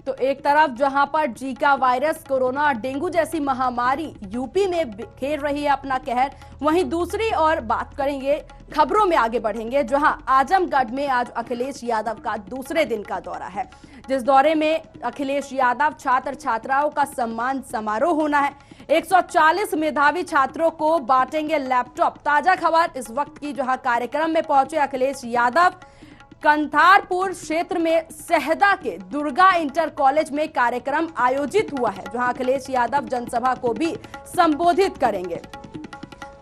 तो एक तरफ जहां पर जीका वायरस, कोरोना और डेंगू जैसी महामारी यूपी में खेल रही है अपना कहर, वहीं दूसरी ओर बात करेंगे, खबरों में आगे बढ़ेंगे जहां आजमगढ़ में आज अखिलेश यादव का दूसरे दिन का दौरा है, जिस दौरे में अखिलेश यादव छात्र छात्राओं का सम्मान समारोह होना है। 140 मेधावी छात्रों को बांटेंगे लैपटॉप। ताजा खबर इस वक्त की, जहां कार्यक्रम में पहुंचे अखिलेश यादव, कंथारपुर क्षेत्र में सहदा के दुर्गा इंटर कॉलेज में कार्यक्रम आयोजित हुआ है, जहां अखिलेश यादव जनसभा को भी संबोधित करेंगे।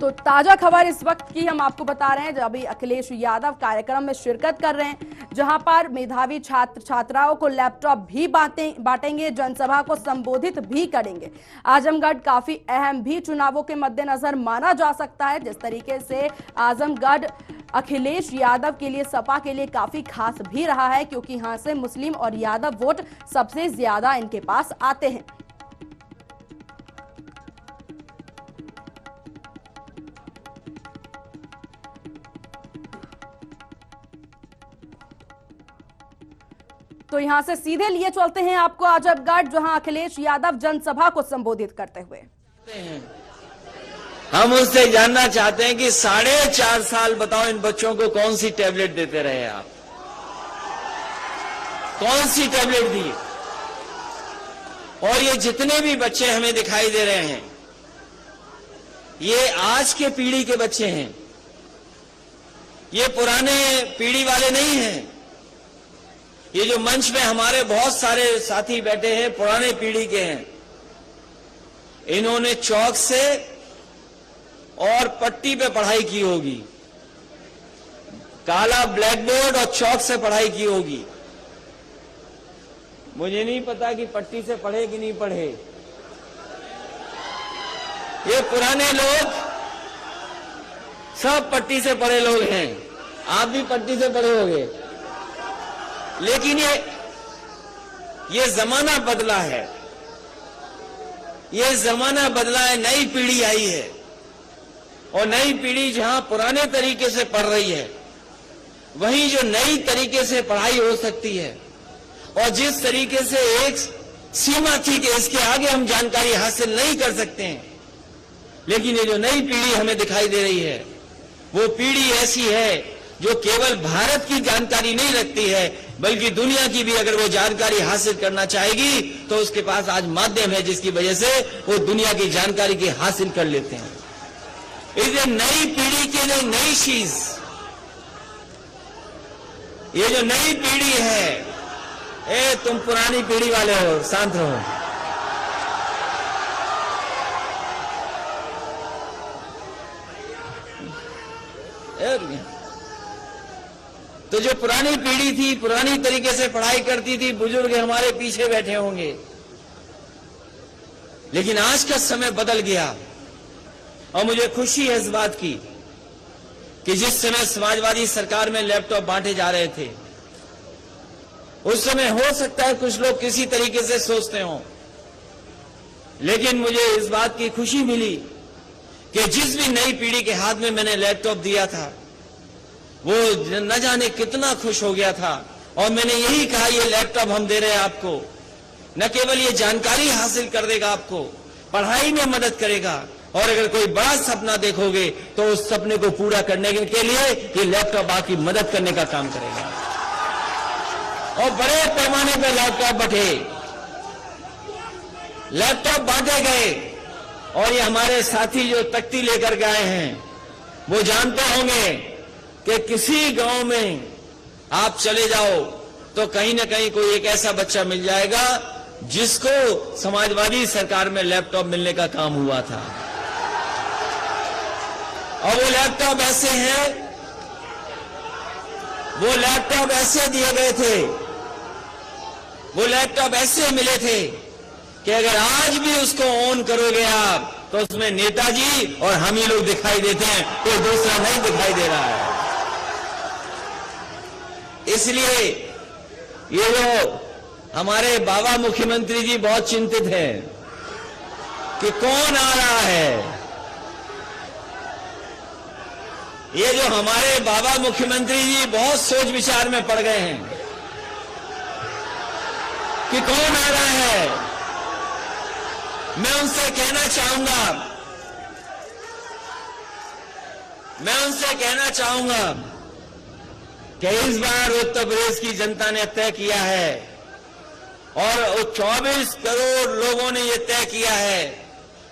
तो ताजा खबर इस वक्त की हम आपको बता रहे हैं, जब अभी अखिलेश यादव कार्यक्रम में शिरकत कर रहे हैं, जहां पर मेधावी छात्र छात्राओं को लैपटॉप भी बांटेंगे, जनसभा को संबोधित भी करेंगे। आजमगढ़ काफी अहम भी चुनावों के मद्देनजर माना जा सकता है। जिस तरीके से आजमगढ़ अखिलेश यादव के लिए, सपा के लिए काफी खास भी रहा है, क्योंकि यहां से मुस्लिम और यादव वोट सबसे ज्यादा इनके पास आते हैं। तो यहां से सीधे लिए चलते हैं आपको आजमगढ़, जहां अखिलेश यादव जनसभा को संबोधित करते हुए। हम उससे जानना चाहते हैं कि 4.5 साल बताओ इन बच्चों को कौन सी टैबलेट देते रहे आप? कौन सी टैबलेट दी? और ये जितने भी बच्चे हमें दिखाई दे रहे हैं, ये आज के पीढ़ी के बच्चे हैं, ये पुराने पीढ़ी वाले नहीं हैं। ये जो मंच में हमारे बहुत सारे साथी बैठे हैं, पुराने पीढ़ी के हैं। इन्होंने चौक से और पट्टी पे पढ़ाई की होगी, काला ब्लैक बोर्ड और चौक से पढ़ाई की होगी। मुझे नहीं पता कि पट्टी से पढ़े कि नहीं पढ़े। ये पुराने लोग सब पट्टी से पढ़े लोग हैं, आप भी पट्टी से पढ़े होंगे। लेकिन ये जमाना बदला है, ये जमाना बदला है, नई पीढ़ी आई है, और नई पीढ़ी जहां पुराने तरीके से पढ़ रही है, वहीं जो नई तरीके से पढ़ाई हो सकती है, और जिस तरीके से एक सीमा थी कि इसके आगे हम जानकारी हासिल नहीं कर सकते हैं, लेकिन ये जो नई पीढ़ी हमें दिखाई दे रही है, वो पीढ़ी ऐसी है जो केवल भारत की जानकारी नहीं रखती है, बल्कि दुनिया की भी अगर वो जानकारी हासिल करना चाहेगी तो उसके पास आज माध्यम है, जिसकी वजह से वो दुनिया की जानकारी की हासिल कर लेते हैं। इसलिए नई पीढ़ी के लिए नई चीज, ये जो नई पीढ़ी है, तुम पुरानी पीढ़ी वाले हो, शांत रहो। तो जो पुरानी पीढ़ी थी, पुरानी तरीके से पढ़ाई करती थी, बुजुर्ग हमारे पीछे बैठे होंगे, लेकिन आज का समय बदल गया। और मुझे खुशी है इस बात की कि जिस समय समाजवादी सरकार में लैपटॉप बांटे जा रहे थे, उस समय हो सकता है कुछ लोग किसी तरीके से सोचते हों, लेकिन मुझे इस बात की खुशी मिली कि जिस भी नई पीढ़ी के हाथ में मैंने लैपटॉप दिया था, वो न जाने कितना खुश हो गया था। और मैंने यही कहा, ये लैपटॉप हम दे रहे हैं आपको, न केवल ये जानकारी हासिल कर देगा, आपको पढ़ाई में मदद करेगा, और अगर कोई बड़ा सपना देखोगे तो उस सपने को पूरा करने के लिए ये लैपटॉप आपकी मदद करने का काम करेगा। और बड़े पैमाने पर लैपटॉप बांटे गए, और ये हमारे साथी जो तख्ती लेकर के आए हैं, वो जानते होंगे कि किसी गांव में आप चले जाओ तो कहीं ना कहीं कोई एक ऐसा बच्चा मिल जाएगा जिसको समाजवादी सरकार में लैपटॉप मिलने का काम हुआ था। और वो लैपटॉप ऐसे हैं, वो लैपटॉप ऐसे दिए गए थे, वो लैपटॉप ऐसे मिले थे कि अगर आज भी उसको ऑन करोगे आप तो उसमें नेताजी और हम ही लोग दिखाई देते हैं, कोई दूसरा नहीं दिखाई दे रहा है। इसलिए ये जो हमारे बाबा मुख्यमंत्री जी बहुत चिंतित हैं कि कौन आ रहा है। ये जो हमारे बाबा मुख्यमंत्री जी बहुत सोच विचार में पड़ गए हैं। कि कौन आ रहा है। मैं उनसे कहना चाहूंगा कि इस बार उत्तर प्रदेश की जनता ने तय किया है और 24 करोड़ लोगों ने यह तय किया है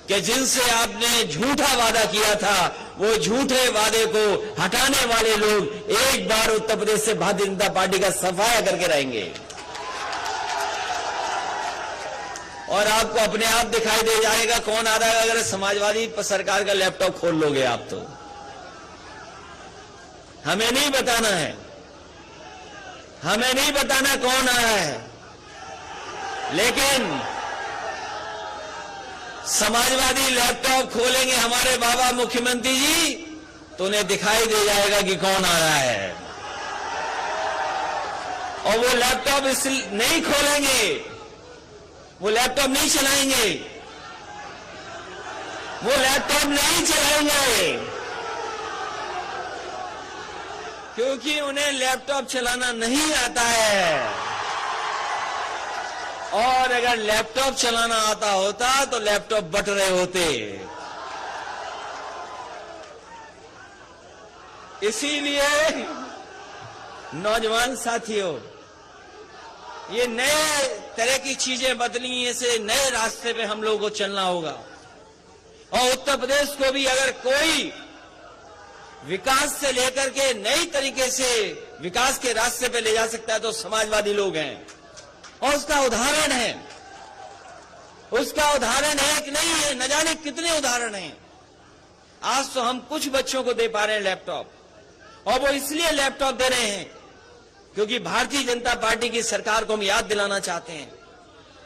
कि जिनसे आपने झूठा वादा किया था, वो झूठे वादे को हटाने वाले लोग एक बार उत्तर प्रदेश से भारतीय जनता पार्टी का सफाया करके रहेंगे। और आपको अपने आप दिखाई दे जाएगा कौन आ रहा है। अगर समाजवादी सरकार का लैपटॉप खोल लोगे आप तो हमें नहीं बताना है, हमें नहीं बताना कौन आ रहा है, लेकिन समाजवादी लैपटॉप खोलेंगे हमारे बाबा मुख्यमंत्री जी तो उन्हें दिखाई दे जाएगा कि कौन आ रहा है। और वो लैपटॉप इसलिए नहीं खोलेंगे, वो लैपटॉप नहीं चलाएंगे, वो लैपटॉप नहीं चलाएंगे क्योंकि उन्हें लैपटॉप चलाना नहीं आता है। और अगर लैपटॉप चलाना आता होता तो लैपटॉप बट रहे होते। इसीलिए नौजवान साथियों, ये नए तरह की चीजें बदली, ऐसे नए रास्ते पे हम लोगों को चलना होगा। और उत्तर प्रदेश को भी अगर कोई विकास से लेकर के नई तरीके से विकास के रास्ते पे ले जा सकता है तो समाजवादी लोग हैं। और उसका उदाहरण है कि नहीं है, न जाने कितने उदाहरण हैं। आज तो हम कुछ बच्चों को दे पा रहे हैं लैपटॉप, और वो इसलिए लैपटॉप दे रहे हैं क्योंकि भारतीय जनता पार्टी की सरकार को हम याद दिलाना चाहते हैं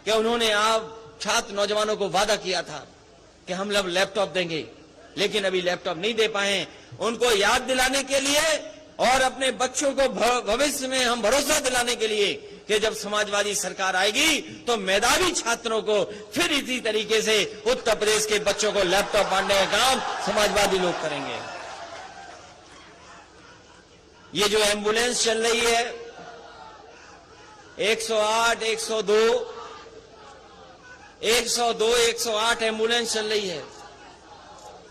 कि उन्होंने आप छात्र नौजवानों को वादा किया था कि हम लोग लैपटॉप देंगे, लेकिन अभी लैपटॉप नहीं दे पाए। उनको याद दिलाने के लिए और अपने बच्चों को भविष्य में हम भरोसा दिलाने के लिए कि जब समाजवादी सरकार आएगी तो मेधावी छात्रों को फिर इसी तरीके से उत्तर प्रदेश के बच्चों को लैपटॉप बांटने का काम समाजवादी लोग करेंगे। ये जो एम्बुलेंस चल रही है 108, 108 एम्बुलेंस चल रही है।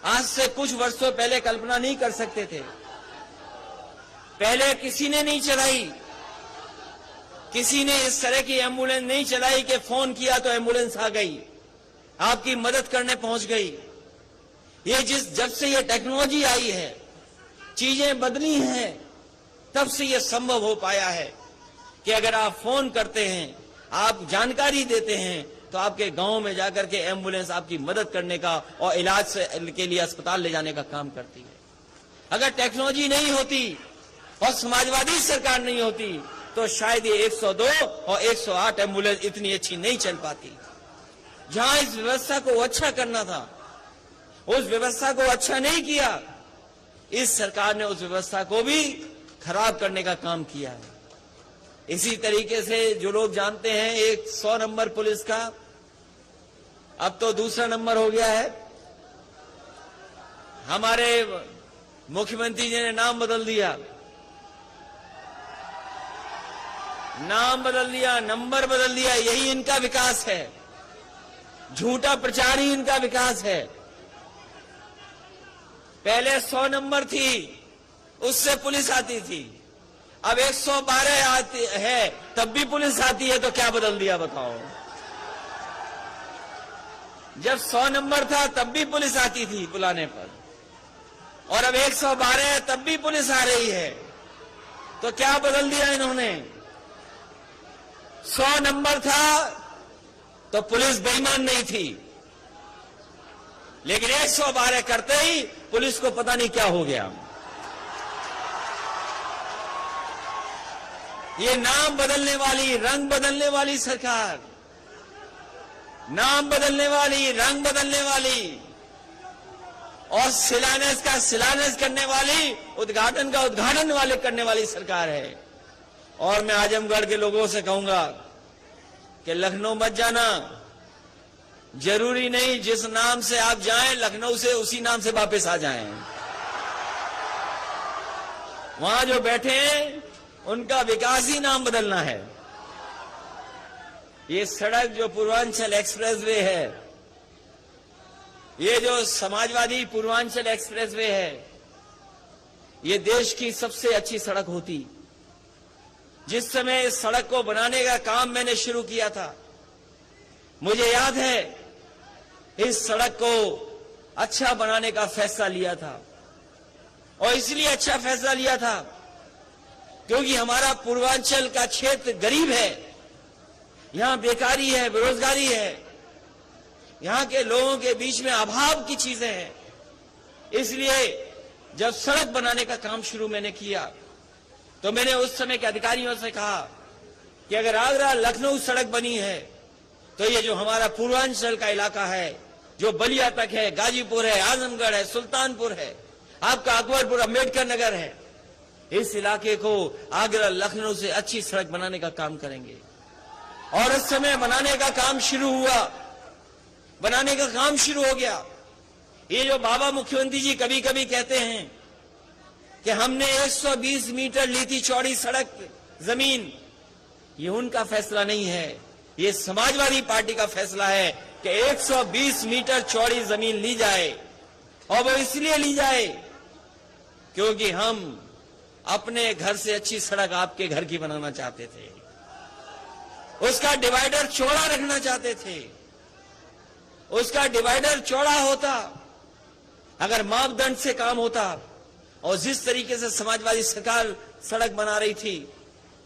आज से कुछ वर्षों पहले कल्पना नहीं कर सकते थे। पहले किसी ने नहीं चलाई, किसी ने इस तरह की एम्बुलेंस नहीं चलाई कि फोन किया तो एम्बुलेंस आ गई, आपकी मदद करने पहुंच गई। ये जब से ये टेक्नोलॉजी आई है, चीजें बदली हैं, तब से ये संभव हो पाया है कि अगर आप फोन करते हैं, आप जानकारी देते हैं, तो आपके गांव में जाकर के एम्बुलेंस आपकी मदद करने का और इलाज के लिए अस्पताल ले जाने का काम करती है। अगर टेक्नोलॉजी नहीं होती और समाजवादी सरकार नहीं होती तो शायद ये 102 और 108 एम्बुलेंस इतनी अच्छी नहीं चल पाती। जहां इस व्यवस्था को अच्छा करना था, उस व्यवस्था को अच्छा नहीं किया। इस सरकार ने उस व्यवस्था को भी खराब करने का काम किया है। इसी तरीके से जो लोग जानते हैं, 100 नंबर पुलिस का अब तो दूसरा नंबर हो गया है। हमारे मुख्यमंत्री जी ने नाम बदल दिया, नंबर बदल दिया। यही इनका विकास है, झूठा प्रचार ही इनका विकास है। पहले 100 नंबर थी, उससे पुलिस आती थी। अब 112 आती है, तब भी पुलिस आती है, तो क्या बदल दिया बताओ। जब 100 नंबर था तब भी पुलिस आती थी बुलाने पर, और अब 112 है तब भी पुलिस आ रही है, तो क्या बदल दिया इन्होंने। 100 नंबर था तो पुलिस बेईमान नहीं थी, लेकिन 112 करते ही पुलिस को पता नहीं क्या हो गया। ये नाम बदलने वाली, रंग बदलने वाली सरकार, नाम बदलने वाली, रंग बदलने वाली, और शिलान्यास का शिलान्यास करने वाली, उद्घाटन का उद्घाटन वाले करने वाली सरकार है। और मैं आजमगढ़ के लोगों से कहूंगा कि लखनऊ मत जाना। जरूरी नहीं जिस नाम से आप जाएं, लखनऊ से उसी नाम से वापस आ जाएं। वहां जो बैठे हैं उनका विकास ही नाम बदलना है। ये सड़क जो पूर्वांचल एक्सप्रेसवे है, ये जो समाजवादी पूर्वांचल एक्सप्रेसवे है, ये देश की सबसे अच्छी सड़क होती। जिस समय इस सड़क को बनाने का काम मैंने शुरू किया था, मुझे याद है इस सड़क को अच्छा बनाने का फैसला लिया था। और इसलिए अच्छा फैसला लिया था क्योंकि हमारा पूर्वांचल का क्षेत्र गरीब है, यहां बेकारी है, बेरोजगारी है, यहां के लोगों के बीच में अभाव की चीजें हैं। इसलिए जब सड़क बनाने का काम शुरू मैंने किया तो मैंने उस समय के अधिकारियों से कहा कि अगर आगरा लखनऊ सड़क बनी है तो ये जो हमारा पूर्वांचल का इलाका है, जो बलिया तक है, गाजीपुर है, आजमगढ़ है, सुल्तानपुर है, आपका अकबरपुर, अम्बेडकर नगर है, इस इलाके को आगरा लखनऊ से अच्छी सड़क बनाने का काम करेंगे। और उस समय बनाने का काम शुरू हुआ, बनाने का काम शुरू हो गया। ये जो बाबा मुख्यमंत्री जी कभी कभी कहते हैं कि हमने 120 मीटर ली थी चौड़ी सड़क जमीन, ये उनका फैसला नहीं है, ये समाजवादी पार्टी का फैसला है कि 120 मीटर चौड़ी जमीन ली जाए। और वो इसलिए ली जाए क्योंकि हम अपने घर से अच्छी सड़क आपके घर की बनाना चाहते थे, उसका डिवाइडर चौड़ा रखना चाहते थे। उसका डिवाइडर चौड़ा होता, अगर मापदंड से काम होता और जिस तरीके से समाजवादी सरकार सड़क बना रही थी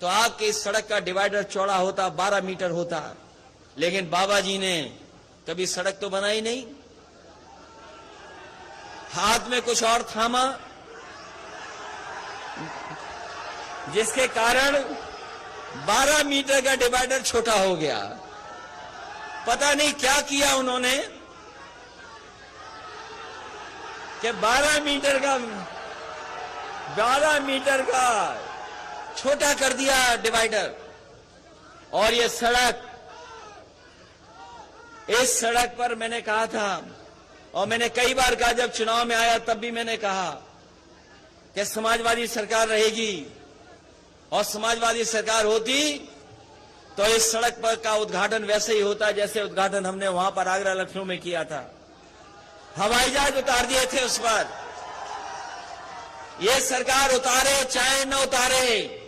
तो आपके इस सड़क का डिवाइडर चौड़ा होता, 12 मीटर होता। लेकिन बाबा जी ने कभी सड़क तो बनाई नहीं, हाथ में कुछ और थामा, जिसके कारण 12 मीटर का डिवाइडर छोटा हो गया। पता नहीं क्या किया उन्होंने कि 12 मीटर का छोटा कर दिया डिवाइडर। और ये सड़क, इस सड़क पर मैंने कहा था और मैंने कई बार कहा, जब चुनाव में आया तब भी मैंने कहा कि समाजवादी सरकार रहेगी और समाजवादी सरकार होती तो इस सड़क पर का उद्घाटन वैसे ही होता जैसे उद्घाटन हमने वहां पर आगरा लखनऊ में किया था। हवाई जहाज उतार दिए थे उस पर। यह सरकार उतारे चाहे न उतारे,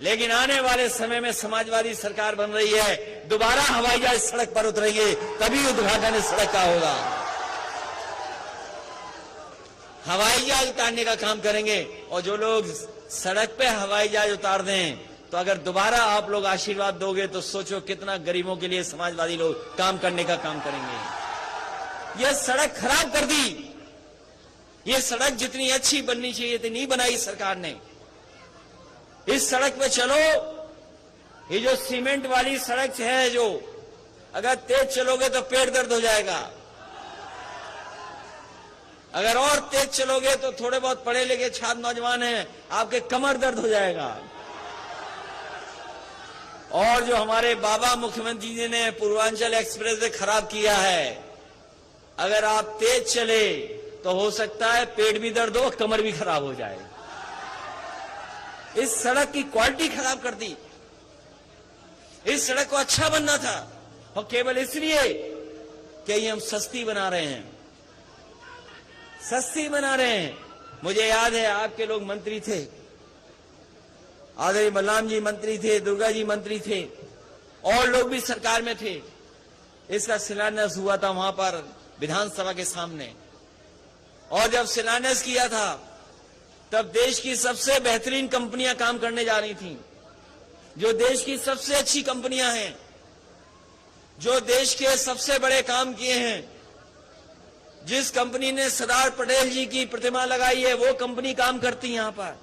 लेकिन आने वाले समय में समाजवादी सरकार बन रही है, दोबारा हवाई जहाज सड़क पर उतरेंगे, तभी उद्घाटन इस सड़क का होगा। हवाई जहाज उतारने का काम करेंगे और जो लोग सड़क पे हवाई जहाज उतार दें तो अगर दोबारा आप लोग आशीर्वाद दोगे तो सोचो कितना गरीबों के लिए समाजवादी लोग काम करने का काम करेंगे। यह सड़क खराब कर दी। यह सड़क जितनी अच्छी बननी चाहिए थी नहीं बनाई सरकार ने। इस सड़क पे चलो, ये जो सीमेंट वाली सड़क है, जो अगर तेज चलोगे तो पेट दर्द हो जाएगा, अगर और तेज चलोगे तो थोड़े बहुत पढ़े लिखे छात्र नौजवान हैं, आपके कमर दर्द हो जाएगा। और जो हमारे बाबा मुख्यमंत्री जी ने पूर्वांचल एक्सप्रेस वे खराब किया है, अगर आप तेज चले तो हो सकता है पेट भी दर्द हो, कमर भी खराब हो जाए। इस सड़क की क्वालिटी खराब कर दी। इस सड़क को अच्छा बनना था और केवल इसलिए कि ये हम सस्ती बना रहे हैं, सस्ती बना रहे हैं। मुझे याद है आपके लोग मंत्री थे, आदरणीय बलराम जी मंत्री थे, दुर्गा जी मंत्री थे, और लोग भी सरकार में थे। इसका शिलान्यास हुआ था वहां पर विधानसभा के सामने, और जब शिलान्यास किया था तब देश की सबसे बेहतरीन कंपनियां काम करने जा रही थीं, जो देश की सबसे अच्छी कंपनियां हैं, जो देश के सबसे बड़े काम किए हैं। जिस कंपनी ने सरदार पटेल जी की प्रतिमा लगाई है वो कंपनी काम करती है यहां पर।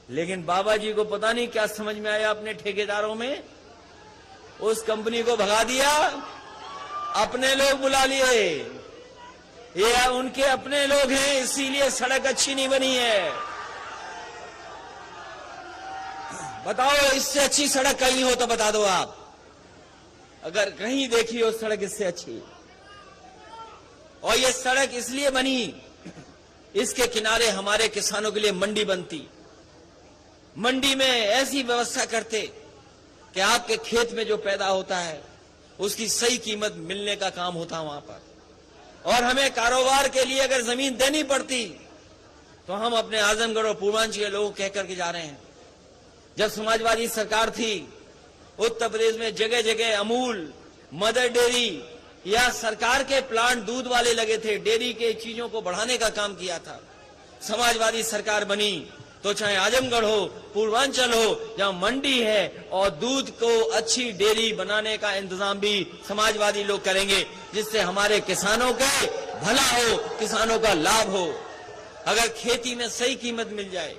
लेकिन बाबा जी को पता नहीं क्या समझ में आया, अपने ठेकेदारों में उस कंपनी को भगा दिया, अपने लोग बुला लिए। ये उनके अपने लोग हैं, इसीलिए सड़क अच्छी नहीं बनी है। बताओ, इससे अच्छी सड़क कहीं हो तो बता दो आप, अगर कहीं देखी हो सड़क इससे अच्छी। और ये सड़क इसलिए बनी, इसके किनारे हमारे किसानों के लिए मंडी बनती, मंडी में ऐसी व्यवस्था करते कि आपके खेत में जो पैदा होता है उसकी सही कीमत मिलने का काम होता वहां पर। और हमें कारोबार के लिए अगर जमीन देनी पड़ती तो हम अपने आजमगढ़ और पूर्वांचल के लोग कह करके जा रहे हैं। जब समाजवादी सरकार थी उत्तर प्रदेश में जगह जगह अमूल, मदर डेयरी या सरकार के प्लांट दूध वाले लगे थे, डेयरी के चीजों को बढ़ाने का काम किया था। समाजवादी सरकार बनी तो चाहे आजमगढ़ हो, पूर्वांचल हो, जहां मंडी है और दूध को अच्छी डेयरी बनाने का इंतजाम भी समाजवादी लोग करेंगे, जिससे हमारे किसानों का भला हो, किसानों का लाभ हो। अगर खेती में सही कीमत मिल जाए,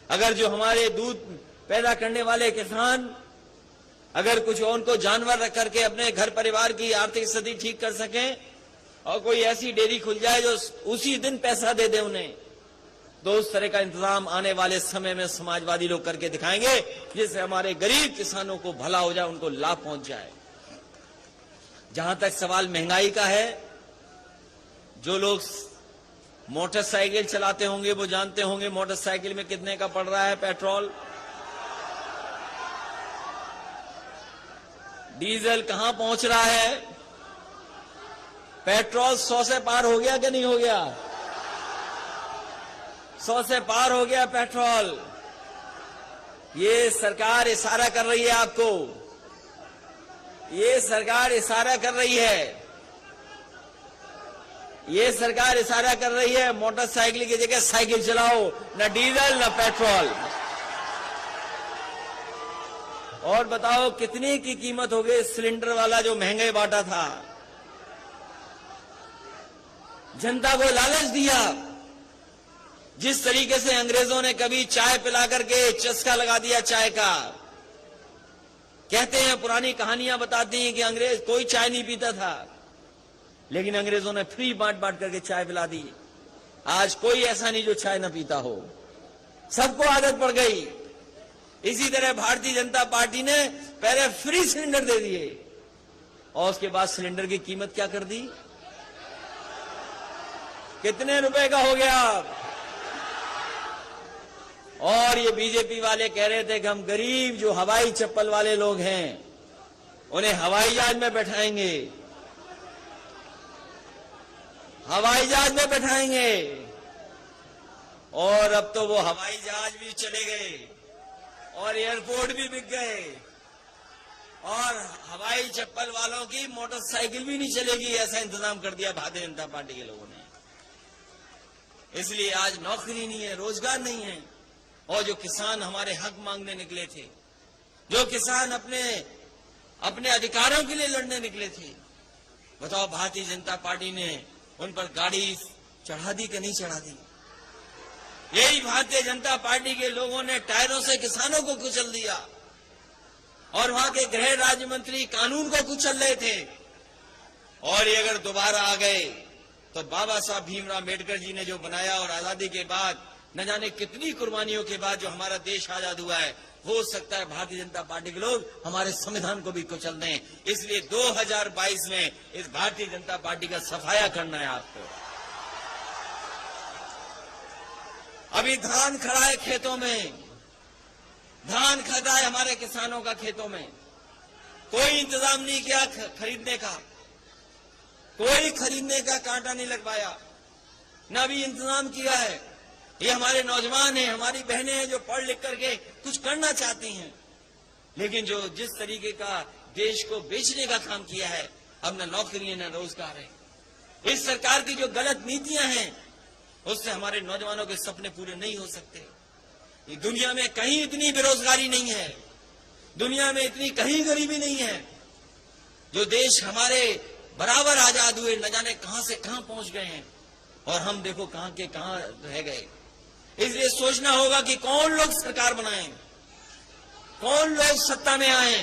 अगर जो हमारे दूध पैदा करने वाले किसान अगर कुछ उनको जानवर रख करके अपने घर परिवार की आर्थिक स्थिति ठीक कर सकें और कोई ऐसी डेयरी खुल जाए जो उसी दिन पैसा दे दे उन्हें, तो उस तरह का इंतजाम आने वाले समय में समाजवादी लोग करके दिखाएंगे, जिससे हमारे गरीब किसानों को भला हो जाए, उनको लाभ पहुंच जाए। जहां तक सवाल महंगाई का है, जो लोग मोटरसाइकिल चलाते होंगे वो जानते होंगे मोटरसाइकिल में कितने का पड़ रहा है पेट्रोल, डीजल कहां पहुंच रहा है। पेट्रोल 100 से पार हो गया कि नहीं हो गया? 100 से पार हो गया पेट्रोल। ये सरकार इशारा कर रही है आपको, ये सरकार इशारा कर रही है, ये सरकार इशारा कर रही है मोटरसाइकिल की जगह साइकिल चलाओ, न डीजल न पेट्रोल। और बताओ कितने की कीमत हो गई सिलेंडर वाला जो महंगे बांटा था। जनता को लालच दिया। जिस तरीके से अंग्रेजों ने कभी चाय पिला करके चस्का लगा दिया चाय का, कहते हैं पुरानी कहानियां बताती हैं कि अंग्रेज कोई चाय नहीं पीता था, लेकिन अंग्रेजों ने फ्री बांट बांट करके चाय पिला दी। आज कोई ऐसा नहीं जो चाय न पीता हो, सबको आदत पड़ गई। इसी तरह भारतीय जनता पार्टी ने पहले फ्री सिलेंडर दे दिए और उसके बाद सिलेंडर की कीमत क्या कर दी, कितने रुपए का हो गया। और ये बीजेपी वाले कह रहे थे कि हम गरीब जो हवाई चप्पल वाले लोग हैं उन्हें हवाई जहाज में बैठाएंगे, हवाई जहाज में बैठाएंगे। और अब तो वो हवाई जहाज भी चले गए और एयरपोर्ट भी बिक गए और हवाई चप्पल वालों की मोटरसाइकिल भी नहीं चलेगी, ऐसा इंतजाम कर दिया भारतीय जनता पार्टी के लोगों ने। इसलिए आज नौकरी नहीं है, रोजगार नहीं है। और जो किसान हमारे हक मांगने निकले थे, जो किसान अपने अधिकारों के लिए लड़ने निकले थे, बताओ भारतीय जनता पार्टी ने उन पर गाड़ी चढ़ा दी कि नहीं चढ़ा दी? यही भारतीय जनता पार्टी के लोगों ने टायरों से किसानों को कुचल दिया और वहां के गृह राज्य मंत्री कानून को कुचल रहे थे। और ये अगर दोबारा आ गए तो बाबा साहब भीमराव अम्बेडकर जी ने जो बनाया और आजादी के बाद न जाने कितनी कुर्बानियों के बाद जो हमारा देश आजाद हुआ है, हो सकता है भारतीय जनता पार्टी के लोग हमारे संविधान को भी कुचल दें। इसलिए 2022 में इस भारतीय जनता पार्टी का सफाया करना है आपको। अभी धान खड़ा है खेतों में, धान खड़ा है हमारे किसानों का खेतों में, कोई इंतजाम नहीं किया खरीदने का, कोई खरीदने का कांटा नहीं लगवाया, न भी इंतजाम किया है। ये हमारे नौजवान हैं, हमारी बहनें हैं जो पढ़ लिख करके कुछ करना चाहती हैं, लेकिन जो जिस तरीके का देश को बेचने का काम किया है, अब न नौकरी है न रोजगार है। इस सरकार की जो गलत नीतियां हैं उससे हमारे नौजवानों के सपने पूरे नहीं हो सकते। ये दुनिया में कहीं इतनी बेरोजगारी नहीं है, दुनिया में इतनी कहीं गरीबी नहीं है। जो देश हमारे बराबर आजाद हुए न जाने कहां से कहां पहुंच गए हैं और हम देखो कहां के कहां रह गए। इसलिए सोचना होगा कि कौन लोग सरकार बनाएं, कौन लोग सत्ता में आए।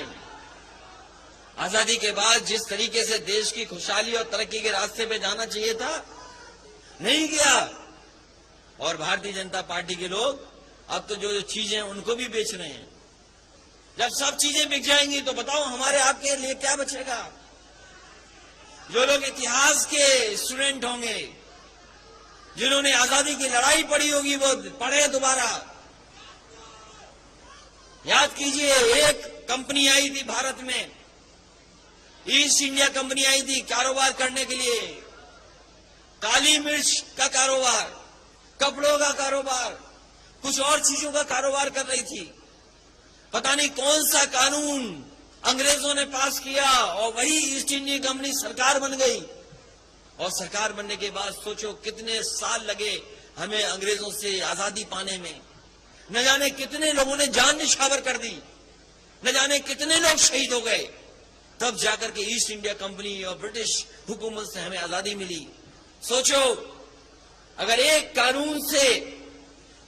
आजादी के बाद जिस तरीके से देश की खुशहाली और तरक्की के रास्ते पे जाना चाहिए था, नहीं गया। और भारतीय जनता पार्टी के लोग अब तो जो चीजें उनको भी बेच रहे हैं। जब सब चीजें बिक जाएंगी तो बताओ हमारे आपके लिए क्या बचेगा। जो लोग इतिहास के स्टूडेंट होंगे, जिन्होंने आजादी की लड़ाई पढ़ी होगी, वो पढ़े दोबारा। याद कीजिए, एक कंपनी आई थी भारत में, ईस्ट इंडिया कंपनी आई थी कारोबार करने के लिए, काली मिर्च का कारोबार, कपड़ों का कारोबार, कुछ और चीजों का कारोबार कर रही थी। पता नहीं कौन सा कानून अंग्रेजों ने पास किया और वही ईस्ट इंडिया कंपनी सरकार बन गई। और सरकार बनने के बाद सोचो कितने साल लगे हमें अंग्रेजों से आजादी पाने में। न जाने कितने लोगों ने जान निछावर कर दी, न जाने कितने लोग शहीद हो गए, तब जाकर के ईस्ट इंडिया कंपनी और ब्रिटिश हुकूमत से हमें आजादी मिली। सोचो, अगर एक कानून से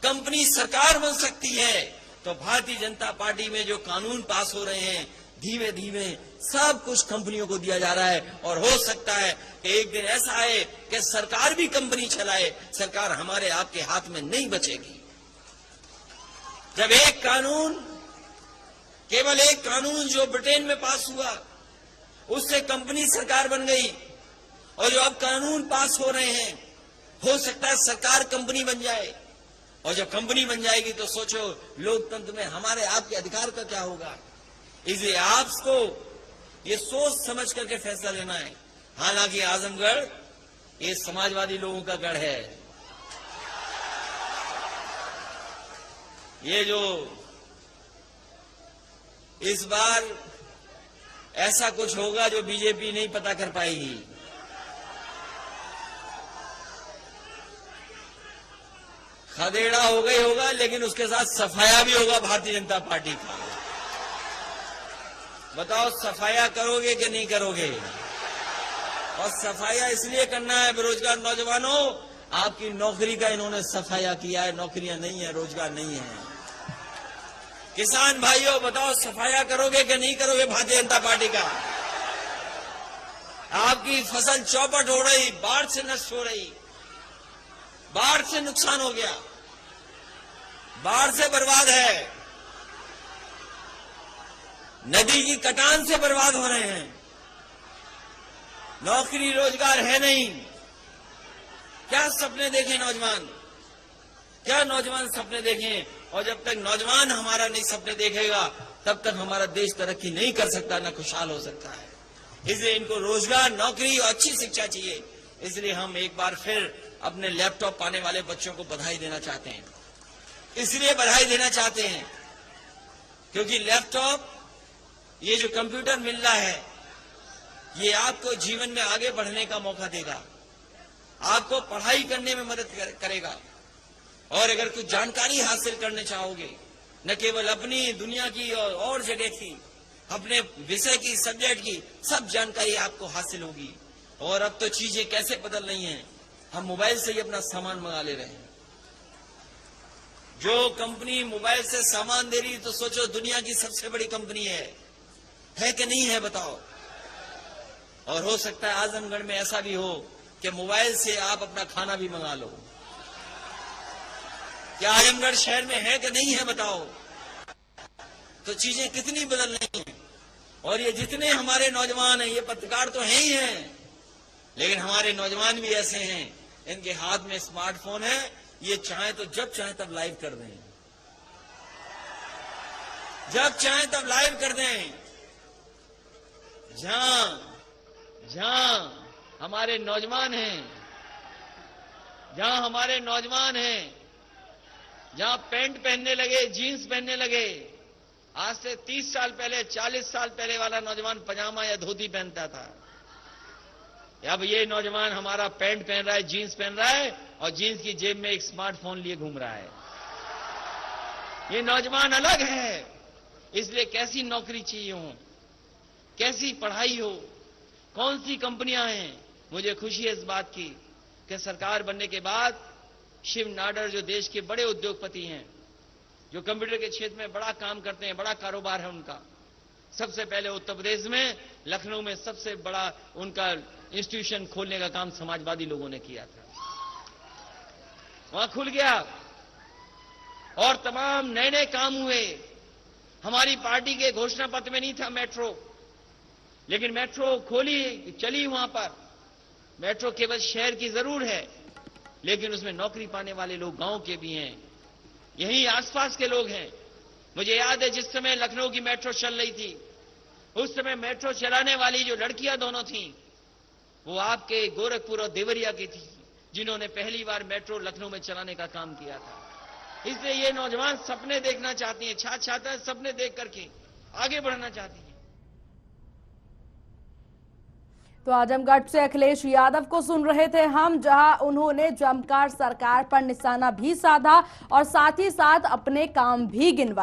कंपनी सरकार बन सकती है, तो भारतीय जनता पार्टी में जो कानून पास हो रहे हैं, धीमे धीमे सब कुछ कंपनियों को दिया जा रहा है। और हो सकता है कि एक दिन ऐसा आए कि सरकार भी कंपनी चलाए, सरकार हमारे आपके हाथ में नहीं बचेगी। जब एक कानून, केवल एक कानून जो ब्रिटेन में पास हुआ, उससे कंपनी सरकार बन गई, और जो अब कानून पास हो रहे हैं, हो सकता है सरकार कंपनी बन जाए। और जब कंपनी बन जाएगी तो सोचो लोकतंत्र में हमारे आपके अधिकार का क्या होगा। इसलिए आपको ये सोच समझ करके फैसला लेना है। हालांकि आजमगढ़ ये समाजवादी लोगों का गढ़ है। ये जो इस बार ऐसा कुछ होगा जो बीजेपी नहीं पता कर पाएगी। खदेड़ा हो गई होगा, लेकिन उसके साथ सफाया भी होगा भारतीय जनता पार्टी का। बताओ, सफाया करोगे कि नहीं करोगे? और सफाया इसलिए करना है, बेरोजगार नौजवानों, आपकी नौकरी का इन्होंने सफाया किया है। नौकरियां नहीं है, रोजगार नहीं है। किसान भाइयों, बताओ, सफाया करोगे कि नहीं करोगे भारतीय जनता पार्टी का? आपकी फसल चौपट हो रही, बाढ़ से नष्ट हो रही, बाढ़ से नुकसान हो गया, बाढ़ से बर्बाद है, नदी की कटान से बर्बाद हो रहे हैं, नौकरी रोजगार है नहीं। क्या सपने देखें नौजवान, क्या नौजवान सपने देखें? और जब तक नौजवान हमारा नहीं सपने देखेगा, तब तक हमारा देश तरक्की नहीं कर सकता, न खुशहाल हो सकता है। इसलिए इनको रोजगार, नौकरी और अच्छी शिक्षा चाहिए। इसलिए हम एक बार फिर अपने लैपटॉप पाने वाले बच्चों को बधाई देना चाहते हैं। इसलिए बधाई देना चाहते हैं क्योंकि लैपटॉप, ये जो कंप्यूटर मिल रहा है, ये आपको जीवन में आगे बढ़ने का मौका देगा, आपको पढ़ाई करने में मदद करेगा। और अगर कुछ जानकारी हासिल करने चाहोगे, न केवल अपनी दुनिया की और जगह की, अपने विषय की, सब्जेक्ट की, सब जानकारी आपको हासिल होगी। और अब तो चीजें कैसे बदल रही हैं, हम मोबाइल से ही अपना सामान मंगा ले रहे हैं। जो कंपनी मोबाइल से सामान दे रही, तो सोचो दुनिया की सबसे बड़ी कंपनी है कि नहीं है? बताओ। और हो सकता है आजमगढ़ में ऐसा भी हो कि मोबाइल से आप अपना खाना भी मंगा लो। क्या आजमगढ़ शहर में है कि नहीं है? बताओ। तो चीजें कितनी बदल रही हैं। और ये जितने हमारे नौजवान हैं, ये पत्रकार तो हैं ही हैं, लेकिन हमारे नौजवान भी ऐसे हैं, इनके हाथ में स्मार्टफोन है, ये चाहे तो जब चाहे तब लाइव कर दें, जब चाहे तब लाइव कर दें। जहां हमारे नौजवान हैं, जहां हमारे नौजवान हैं, जहां पैंट पहनने लगे, जीन्स पहनने लगे, आज से 30 साल पहले, 40 साल पहले वाला नौजवान पजामा या धोती पहनता था। अब ये नौजवान हमारा पैंट पहन रहा है, जीन्स पहन रहा है, और जीन्स की जेब में एक स्मार्टफोन लिए घूम रहा है। ये नौजवान अलग है। इसलिए कैसी नौकरी चाहिए हो, कैसी पढ़ाई हो, कौन सी कंपनियां हैं, मुझे खुशी है इस बात की कि सरकार बनने के बाद शिव नाडर, जो देश के बड़े उद्योगपति हैं, जो कंप्यूटर के क्षेत्र में बड़ा काम करते हैं, बड़ा कारोबार है उनका, सबसे पहले उत्तर प्रदेश में लखनऊ में सबसे बड़ा उनका इंस्टीट्यूशन खोलने का काम समाजवादी लोगों ने किया था। वहां खुल गया और तमाम नए नए काम हुए। हमारी पार्टी के घोषणा पत्र में नहीं था मेट्रो, लेकिन मेट्रो खोली, चली वहां पर। मेट्रो केवल शहर की जरूर है, लेकिन उसमें नौकरी पाने वाले लोग गांव के भी हैं, यहीं आसपास के लोग हैं। मुझे याद है जिस समय लखनऊ की मेट्रो चल रही थी, उस समय मेट्रो चलाने वाली जो लड़कियां दोनों थीं, वो आपके गोरखपुर और देवरिया की थी, जिन्होंने पहली बार मेट्रो लखनऊ में चलाने का काम किया था। इसलिए ये नौजवान सपने देखना चाहती हैं, छात्र छात्रा सपने देख करके आगे बढ़ना चाहती हैं। तो आजमगढ़ से अखिलेश यादव को सुन रहे थे हम, जहां उन्होंने जमकर सरकार पर निशाना भी साधा और साथ ही साथ अपने काम भी गिनवाए।